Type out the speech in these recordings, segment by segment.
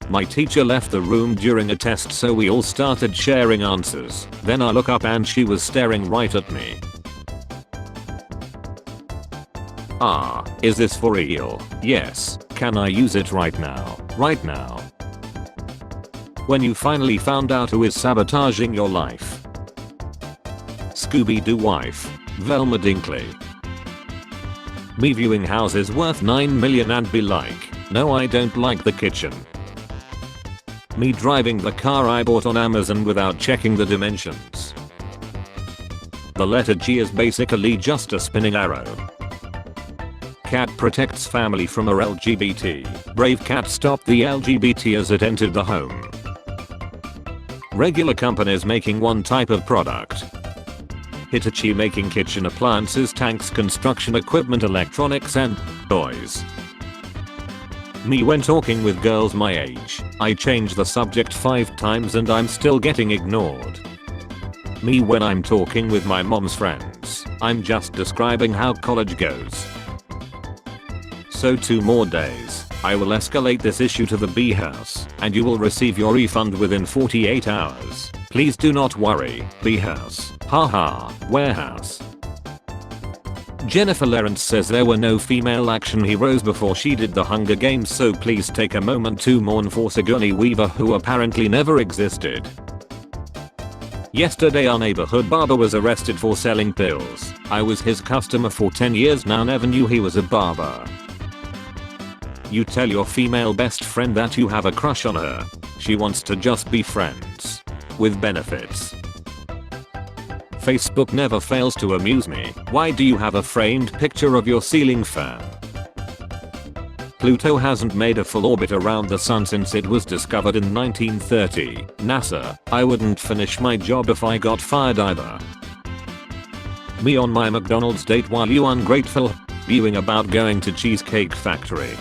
My teacher left the room during a test, so we all started sharing answers. Then I look up and she was staring right at me. Is this for real? Yes. Can I use it right now? Right now. When you finally found out who is sabotaging your life. Scooby-Doo wife. Velma Dinkley. Me viewing houses worth 9 million and be like, no, I don't like the kitchen. Me driving the car I bought on Amazon without checking the dimensions. The letter G is basically just a spinning arrow. Cat protects family from her LGBT. Brave cat stopped the LGBT as it entered the home. Regular companies making one type of product. Hitachi making kitchen appliances, tanks, construction equipment, electronics and toys. Me when talking with girls my age, I change the subject 5 times and I'm still getting ignored. Me when I'm talking with my mom's friends, I'm just describing how college goes. So 2 more days, I will escalate this issue to the B house, and you will receive your refund within 48 hours. Please do not worry, B house. Haha, warehouse. Jennifer Lawrence says there were no female action heroes before she did the Hunger Games, so please take a moment to mourn for Sigourney Weaver, who apparently never existed. Yesterday our neighborhood barber was arrested for selling pills. I was his customer for 10 years now, never knew he was a barber. You tell your female best friend that you have a crush on her. She wants to just be friends. With benefits. Facebook never fails to amuse me. Why do you have a framed picture of your ceiling fan? Pluto hasn't made a full orbit around the sun since it was discovered in 1930. NASA, I wouldn't finish my job if I got fired either. Me on my McDonald's date while you ungrateful viewing about going to Cheesecake Factory.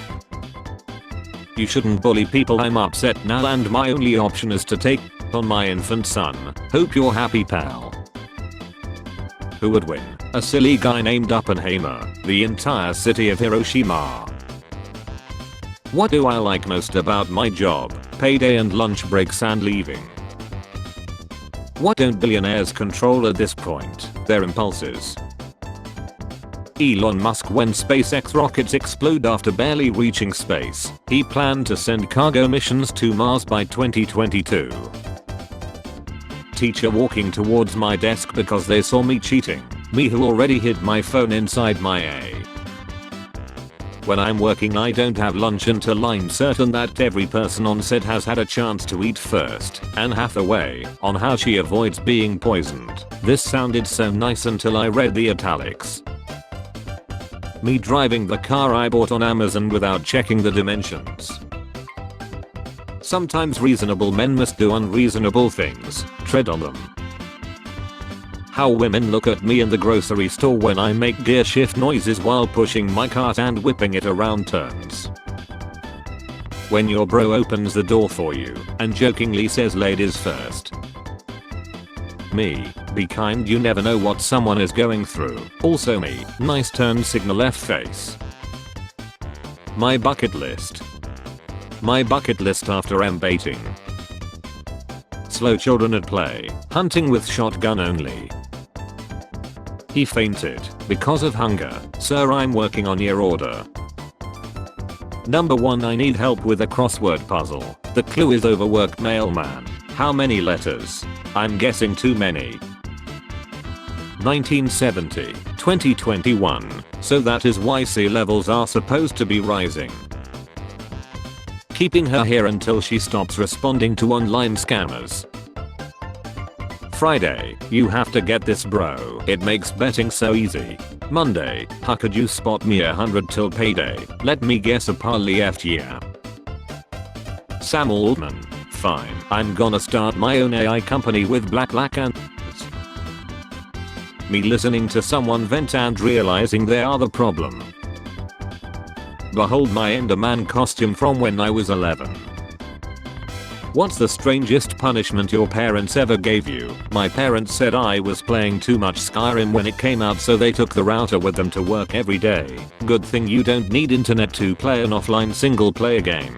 You shouldn't bully people, I'm upset now and my only option is to take on my infant son. Hope you're happy, pal. Who would win? A silly guy named Oppenheimer, the entire city of Hiroshima. What do I like most about my job? Payday and lunch breaks and leaving. What don't billionaires control at this point? Their impulses. Elon Musk when SpaceX rockets explode after barely reaching space. He planned to send cargo missions to Mars by 2022. Teacher walking towards my desk because they saw me cheating. Me who already hid my phone inside my A. When I'm working I don't have lunch until I'm certain that every person on set has had a chance to eat first. Anne Hathaway on how she avoids being poisoned. This sounded so nice until I read the italics. Me driving the car I bought on Amazon without checking the dimensions. Sometimes reasonable men must do unreasonable things. Tread on them. How women look at me in the grocery store when I make gear shift noises while pushing my cart and whipping it around turns. When your bro opens the door for you and jokingly says ladies first. Me, be kind, you never know what someone is going through. Also me, nice turn signal left face. My bucket list. My bucket list after baiting. Slow children at play, hunting with shotgun only. He fainted because of hunger. Sir, I'm working on your order. Number 1, I need help with a crossword puzzle. The clue is overworked mailman. How many letters? I'm guessing too many. 1970, 2021. So that is why sea levels are supposed to be rising. Keeping her here until she stops responding to online scammers. Friday, you have to get this, bro. It makes betting so easy. Monday, how could you spot me 100 till payday? Let me guess, a parlay FT, yeah. Sam Altman. Fine, I'm gonna start my own AI company with black and me listening to someone vent and realizing they are the problem. Behold my Enderman costume from when I was 11. What's the strangest punishment your parents ever gave you? My parents said I was playing too much Skyrim when it came out, so they took the router with them to work every day. Good thing you don't need internet to play an offline single player game.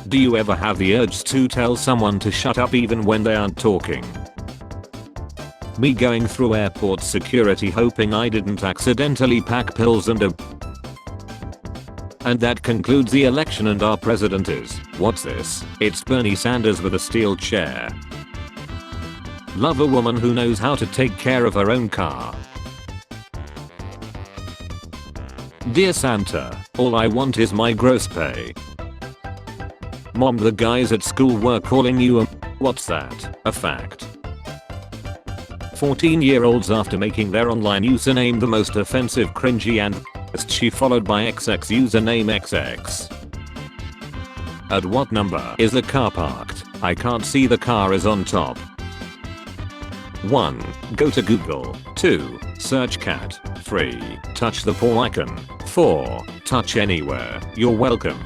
Do you ever have the urge to tell someone to shut up even when they aren't talking? Me going through airport security hoping I didn't accidentally pack pills and that concludes the election and our president is, what's this? It's Bernie Sanders with a steel chair. Love a woman who knows how to take care of her own car. Dear Santa, all I want is my gross pay. Mom, the guys at school were calling you a what's that? A fact. 14-year-olds after making their online username the most offensive, cringy and she followed by XX username XX. At what number is the car parked? I can't see, the car is on top. 1. Go to Google. 2. Search cat. 3. Touch the paw icon. 4. Touch anywhere. You're welcome.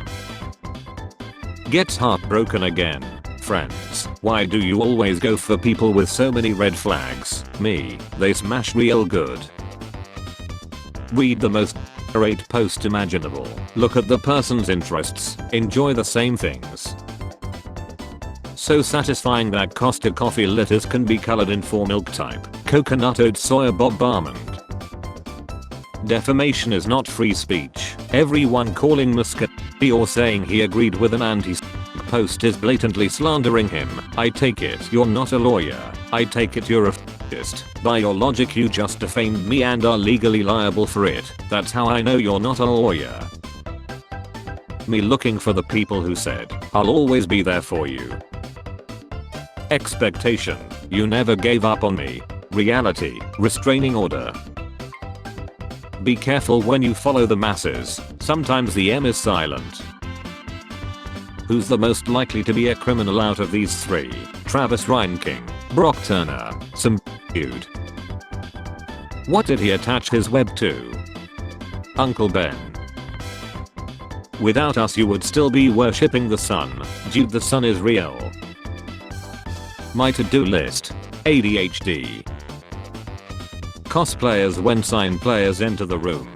Gets heartbroken again. Friends, why do you always go for people with so many red flags? Me, they smash real good. Read the most great post imaginable. Look at the person's interests. Enjoy the same things. So satisfying that Costa coffee letters can be colored in 4 milk type. Coconut oat soya bob almond. Defamation is not free speech. Everyone calling Muscat or saying he agreed with an anti post is blatantly slandering him. I take it you're not a lawyer. I take it you're a f***ist. By your logic you just defamed me and are legally liable for it. That's how I know you're not a lawyer. Me looking for the people who said, I'll always be there for you. Expectation, you never gave up on me. Reality, restraining order. Be careful when you follow the masses. Sometimes the M is silent. Who's the most likely to be a criminal out of these 3? Travis Reinking, Brock Turner, some dude. What did he attach his web to? Uncle Ben. Without us you would still be worshipping the sun. Dude, the sun is real. My to-do list. ADHD. Cosplayers when sign players enter the room.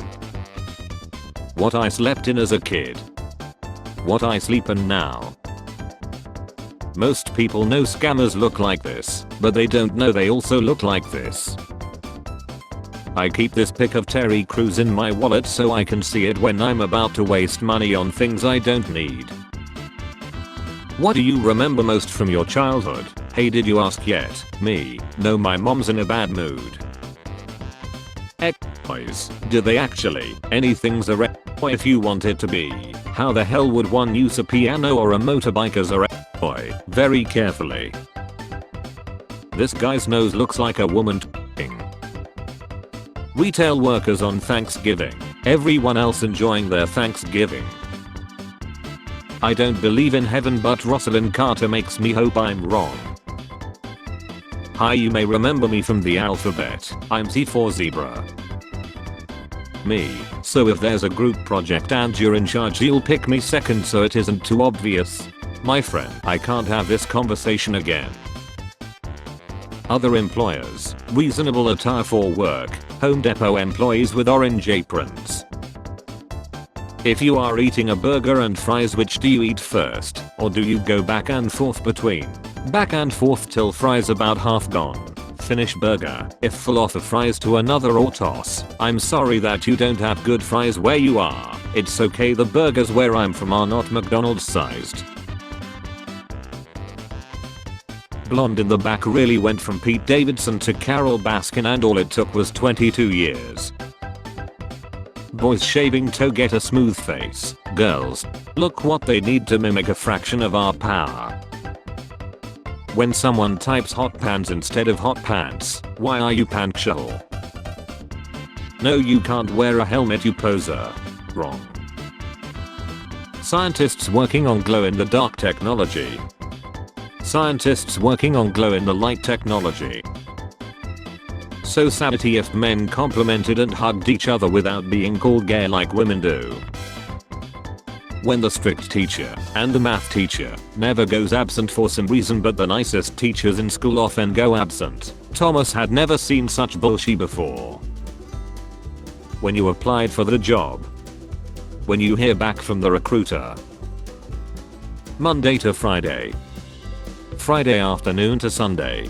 What I slept in as a kid. What I sleep in now. Most people know scammers look like this, but they don't know they also look like this. I keep this pic of Terry Crews in my wallet so I can see it when I'm about to waste money on things I don't need. What do you remember most from your childhood? Hey, did you ask yet? Me, no, my mom's in a bad mood. Boys, do they actually? Anything's a boy if you want it to be. How the hell would one use a piano or a motorbike as a boy? Very carefully. This guy's nose looks like a woman talking. Retail workers on Thanksgiving. Everyone else enjoying their Thanksgiving. I don't believe in heaven, but Rosalind Carter makes me hope I'm wrong. Hi, you may remember me from the alphabet. I'm Z for zebra. Me. So if there's a group project and you're in charge, you'll pick me second so it isn't too obvious. My friend, I can't have this conversation again. Other employers. Reasonable attire for work. Home Depot employees with orange aprons. If you are eating a burger and fries, which do you eat first? Or do you go back and forth between? Back and forth till fries about half gone. Finish burger, if full, offer fries to another or toss. I'm sorry that you don't have good fries where you are. It's okay, the burgers where I'm from are not McDonald's sized. Blonde in the back really went from Pete Davidson to Carol Baskin and all it took was 22 years. Boys shaving to get a smooth face. Girls, look what they need to mimic a fraction of our power. When someone types hot pants instead of hot pants, why are you punctual? No, you can't wear a helmet, you poser. Wrong. Scientists working on glow-in-the-dark technology. Scientists working on glow-in-the-light technology. So sadity if men complimented and hugged each other without being called gay like women do. When the strict teacher and the math teacher never goes absent for some reason, but the nicest teachers in school often go absent. Thomas had never seen such bullshit before. When you applied for the job. When you hear back from the recruiter. Monday to Friday. Friday afternoon to Sunday.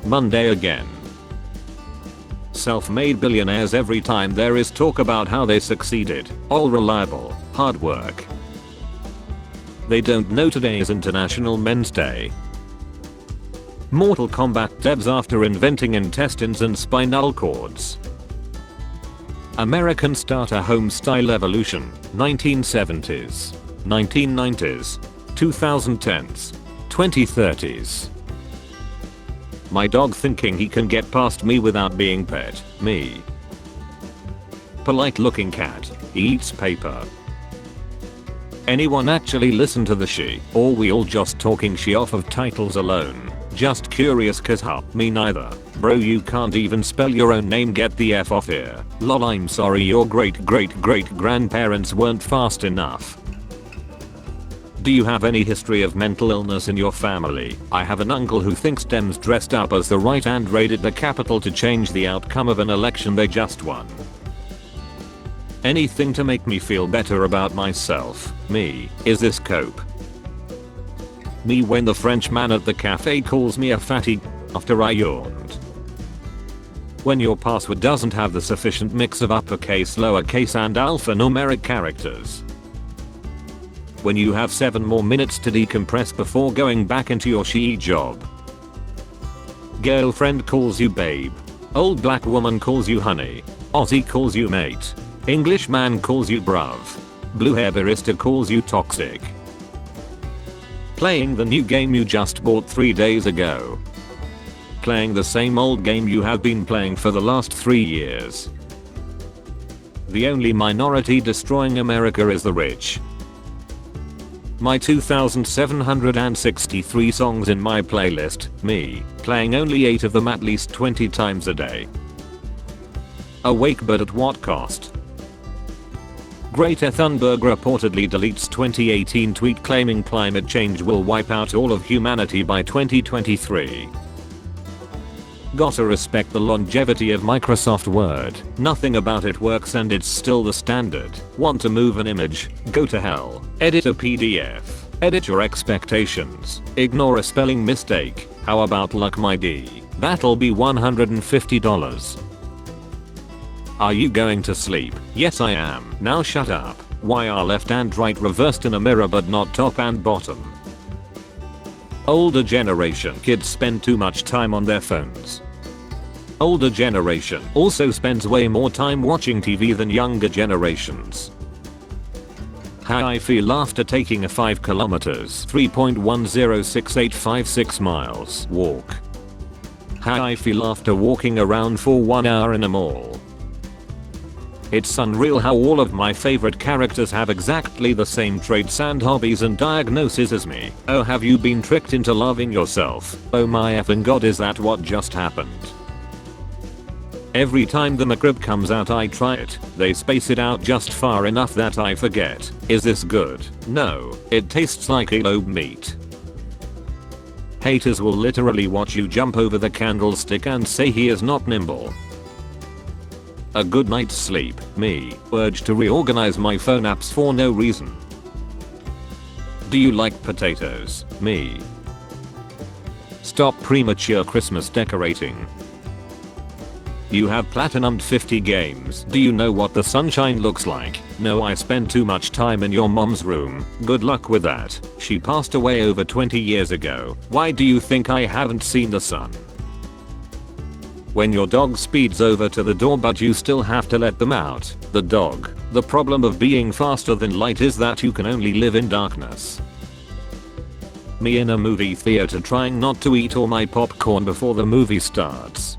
Monday again. Self-made billionaires every time there is talk about how they succeeded. All reliable, hard work. They don't know today is International Men's Day. Mortal Kombat devs after inventing intestines and spinal cords. American starter home style evolution, 1970s, 1990s, 2010s, 2030s. My dog thinking he can get past me without being pet, me. Polite looking cat, he eats paper. Anyone actually listen to the she, or we all just talking she off of titles alone? Just curious cause me neither. Bro, you can't even spell your own name, get the F off here. Lol, I'm sorry your great grandparents weren't fast enough. Do you have any history of mental illness in your family? I have an uncle who thinks Dems dressed up as the right and raided the Capitol to change the outcome of an election they just won. Anything to make me feel better about myself. Me. Is this cope? Me when the French man at the cafe calls me a fatty after I yawned. When your password doesn't have the sufficient mix of uppercase, lowercase and alphanumeric characters. When you have 7 more minutes to decompress before going back into your she job. Girlfriend calls you babe. Old black woman calls you honey. Aussie calls you mate. English man calls you bruv. Blue hair barista calls you toxic. Playing the new game you just bought 3 days ago. Playing the same old game you have been playing for the last 3 years. The only minority destroying America is the rich. My 2,763 songs in my playlist, me, playing only 8 of them at least 20 times a day. Awake but at what cost? Greta Thunberg reportedly deletes 2018 tweet claiming climate change will wipe out all of humanity by 2023. Gotta respect the longevity of Microsoft Word. Nothing about it works and it's still the standard. Want to move an image? Go to hell. Edit a PDF. Edit your expectations. Ignore a spelling mistake. How about luck my D? That'll be $150. Are you going to sleep? Yes I am. Now shut up. Why are left and right reversed in a mirror but not top and bottom? Older generation kids spend too much time on their phones. Older generation also spends way more time watching TV than younger generations. How I feel after taking a 5 kilometers 3.106856 miles walk. How I feel after walking around for 1 hour in a mall. It's unreal how all of my favorite characters have exactly the same traits and hobbies and diagnoses as me. Oh, have you been tricked into loving yourself? Oh my effing god, is that what just happened? Every time the McRib comes out I try it. They space it out just far enough that I forget. Is this good? No, it tastes like elope meat. Haters will literally watch you jump over the candlestick and say he is not nimble. A good night's sleep, me, urge to reorganize my phone apps for no reason. Do you like potatoes? Me. Stop premature Christmas decorating. You have platinumed 50 games. Do you know what the sunshine looks like? No, I spent too much time in your mom's room. Good luck with that. She passed away over 20 years ago. Why do you think I haven't seen the sun? When your dog speeds over to the door but you still have to let them out. The dog. The problem of being faster than light is that you can only live in darkness. Me in a movie theater trying not to eat all my popcorn before the movie starts.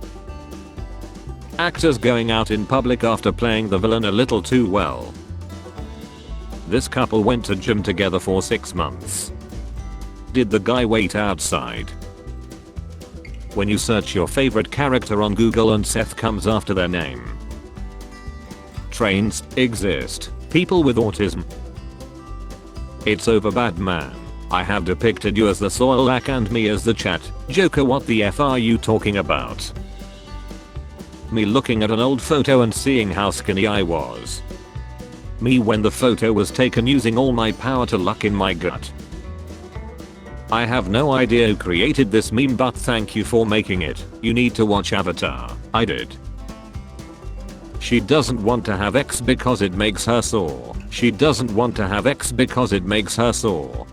Actors going out in public after playing the villain a little too well. This couple went to gym together for 6 months. Did the guy wait outside? When you search your favorite character on Google and Seth comes after their name. Trains exist. People with autism. It's over, bad man. I have depicted you as the Soilak and me as the chat. Joker, what the F are you talking about? Me looking at an old photo and seeing how skinny I was. Me when the photo was taken using all my power to luck in my gut. I have no idea who created this meme, but thank you for making it. You need to watch Avatar. I did. She doesn't want to have X because it makes her sore. She doesn't want to have X because it makes her sore.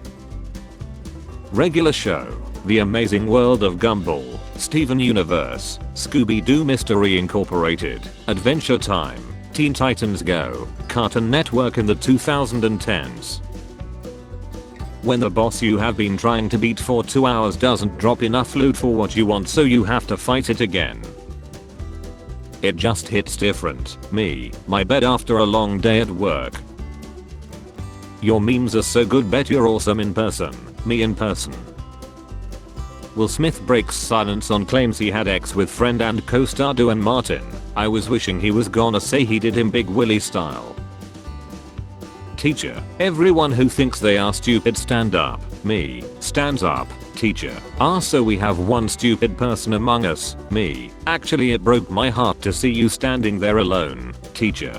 Regular show. The Amazing World of Gumball, Steven Universe, Scooby-Doo Mystery Incorporated, Adventure Time, Teen Titans Go, Cartoon Network in the 2010s. When the boss you have been trying to beat for 2 hours doesn't drop enough loot for what you want, so you have to fight it again. It just hits different. Me, my bed after a long day at work. Your memes are so good, bet you're awesome in person. Me in person. Will Smith breaks silence on claims he had X with friend and co-star Duane Martin. I was wishing he was gonna say he did him Big Willie style. Teacher. Everyone who thinks they are stupid stand up. Me. Stands up. Teacher. So we have one stupid person among us. Me. Actually it broke my heart to see you standing there alone. Teacher.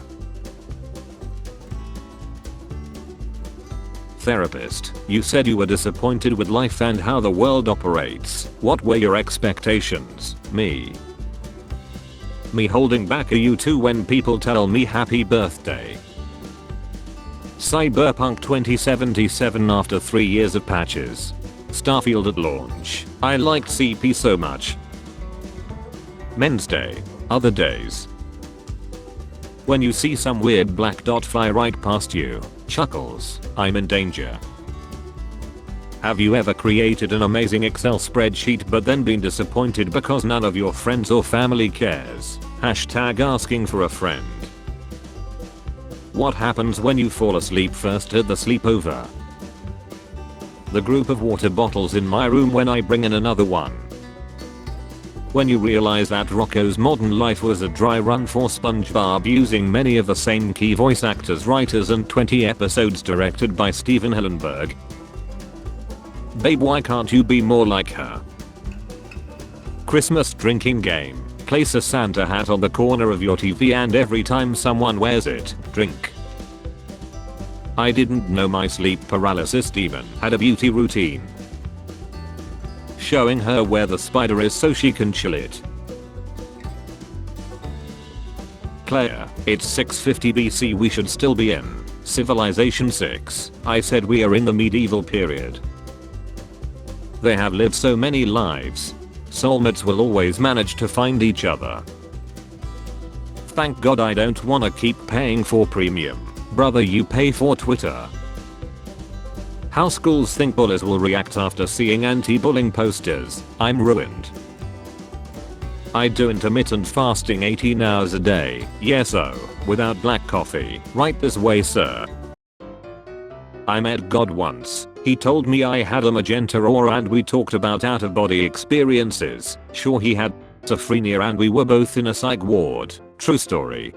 Therapist. You said you were disappointed with life and how the world operates. What were your expectations? Me. Me holding back a U2 when people tell me happy birthday. Cyberpunk 2077 after 3 years of patches. Starfield at launch. I liked CP so much. Men's Day. Other days. When you see some weird black dot fly right past you. Chuckles. I'm in danger. Have you ever created an amazing Excel spreadsheet but then been disappointed because none of your friends or family cares? Hashtag asking for a friend. What happens when you fall asleep first at the sleepover? The group of water bottles in my room when I bring in another one. When you realize that Rocco's Modern Life was a dry run for SpongeBob using many of the same key voice actors, writers, and 20 episodes directed by Steven Hillenburg. Babe, why can't you be more like her? Christmas drinking game. Place a Santa hat on the corner of your TV and every time someone wears it, drink. I didn't know my sleep paralysis demon had a beauty routine. Showing her where the spider is so she can chill it. Claire, it's 650 BC, we should still be in Civilization 6. I said we are in the medieval period. They have lived so many lives. Soulmates will always manage to find each other. Thank God I don't wanna keep paying for premium. Brother, you pay for Twitter. How schools think bullies will react after seeing anti-bullying posters. I'm ruined. I do intermittent fasting 18 hours a day. Yes, without black coffee. Right this way, sir. I met God once. He told me I had a magenta aura and we talked about out-of-body experiences. Sure, he had schizophrenia and we were both in a psych ward. True story.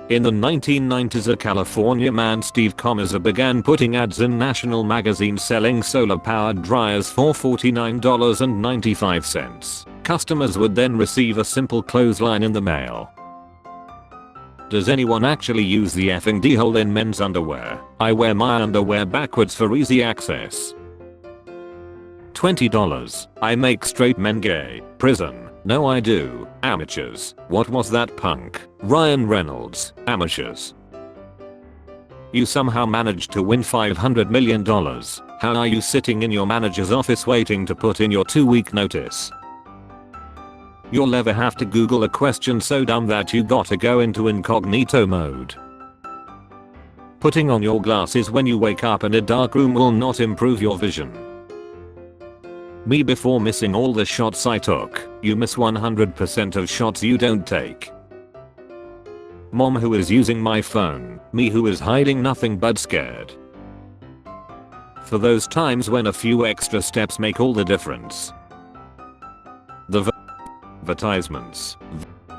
In the 1990s, a California man, Steve Comerza, began putting ads in national magazines selling solar-powered dryers for $49.95. Customers would then receive a simple clothesline in the mail. Does anyone actually use the effing D-hole in men's underwear? I wear my underwear backwards for easy access. $20. I make straight men gay. Prison. No, I do. Amateurs. What was that punk? Ryan Reynolds. Amateurs. You somehow managed to win $500 million. How are you sitting in your manager's office waiting to put in your 2-week notice? You'll ever have to Google a question so dumb that you gotta go into incognito mode. Putting on your glasses when you wake up in a dark room will not improve your vision. Me before missing all the shots I took. You miss 100% of shots you don't take. Mom who is using my phone. Me who is hiding nothing but scared. For those times when a few extra steps make all the difference. The advertisements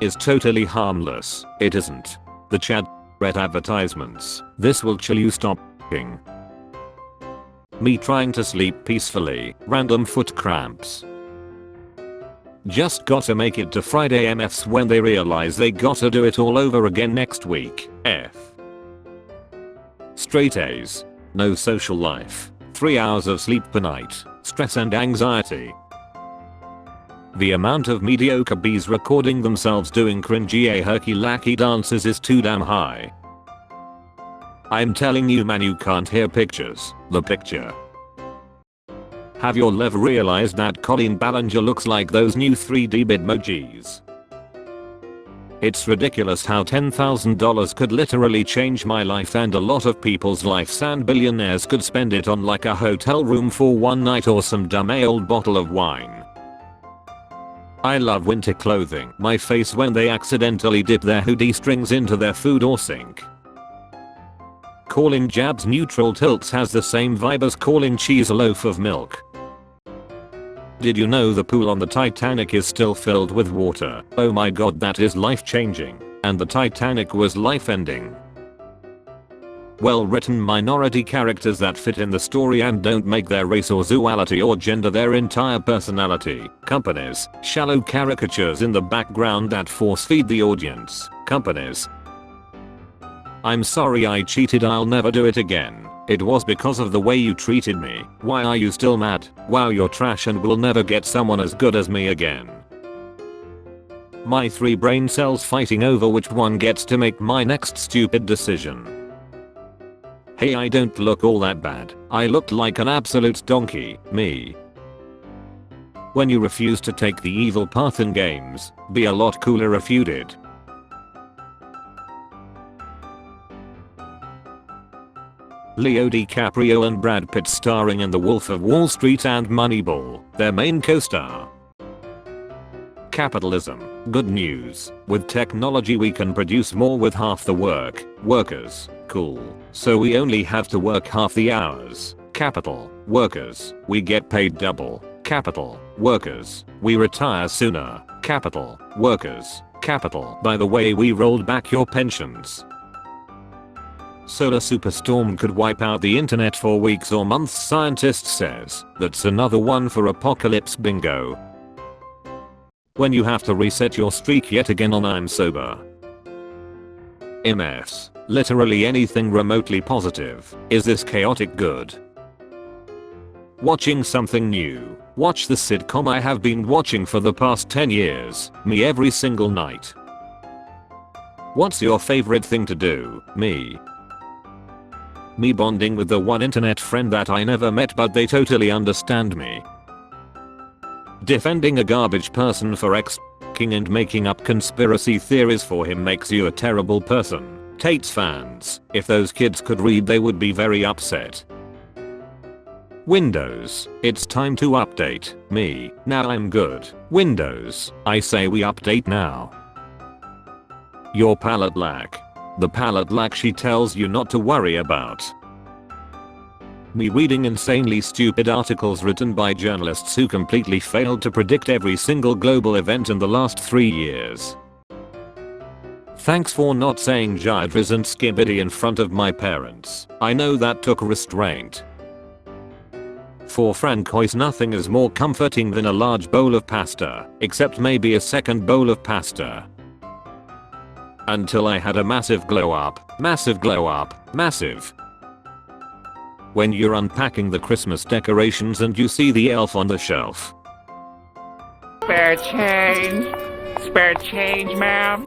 is totally harmless. It isn't. The Chad advertisements. This will chill you, stop f***ing. Me trying to sleep peacefully. Random foot cramps. Just gotta make it to Friday MFs when they realize they gotta do it all over again next week. F. Straight A's. No social life. 3 hours of sleep per night, stress and anxiety. The amount of mediocre bees recording themselves doing cringy herky-lacky dances is too damn high. I'm telling you man, you can't hear pictures, the picture. Have you ever realized that Colleen Ballinger looks like those new 3D Bitmojis? It's ridiculous how $10,000 could literally change my life and a lot of people's lives, and billionaires could spend it on like a hotel room for one night or some dumb old bottle of wine. I love winter clothing. My face when they accidentally dip their hoodie strings into their food or sink. Calling jabs neutral tilts has the same vibe as calling cheese a loaf of milk. Did you know the pool on the Titanic is still filled with water? Oh my god, that is life changing. And the Titanic was life ending. Well written minority characters that fit in the story and don't make their race or sexuality or gender their entire personality. Companies. Shallow caricatures in the background that force feed the audience. Companies. I'm sorry I cheated, I'll never do it again. It was because of the way you treated me. Why are you still mad? Wow, you're trash and will never get someone as good as me again. My 3 brain cells fighting over which one gets to make my next stupid decision. Hey, I don't look all that bad. I looked like an absolute donkey, me. When you refuse to take the evil path in games, be a lot cooler if you did. Leo DiCaprio and Brad Pitt starring in The Wolf of Wall Street and Moneyball, their main co-star. Capitalism. Good news. With technology we can produce more with half the work. Workers. Cool. So we only have to work half the hours. Capital. Workers. We get paid double. Capital. Workers. We retire sooner. Capital. Workers. Capital. By the way, we rolled back your pensions. Solar superstorm could wipe out the internet for weeks or months, scientist says. That's another one for apocalypse bingo. When you have to reset your streak yet again on I'm sober. MS. Literally anything remotely positive. Is this chaotic good? Watching something new. Watch the sitcom I have been watching for the past 10 years. Me every single night. What's your favorite thing to do? Me bonding with the one internet friend that I never met but they totally understand me. Defending a garbage person for king and making up conspiracy theories for him makes you a terrible person. Tate's fans. If those kids could read they would be very upset. Windows. It's time to update. Me. Now I'm good. Windows. I say we update now. Your palette lack. The palette lack she tells you not to worry about. Me reading insanely stupid articles written by journalists who completely failed to predict every single global event in the last 3 years. Thanks for not saying Jadris and Skibbity in front of my parents. I know that took restraint. For Francois, nothing is more comforting than a large bowl of pasta, except maybe a second bowl of pasta. Until I had a massive glow up. Massive glow up. Massive. When you're unpacking the Christmas decorations and you see the elf on the shelf. Spare change. Spare change, ma'am.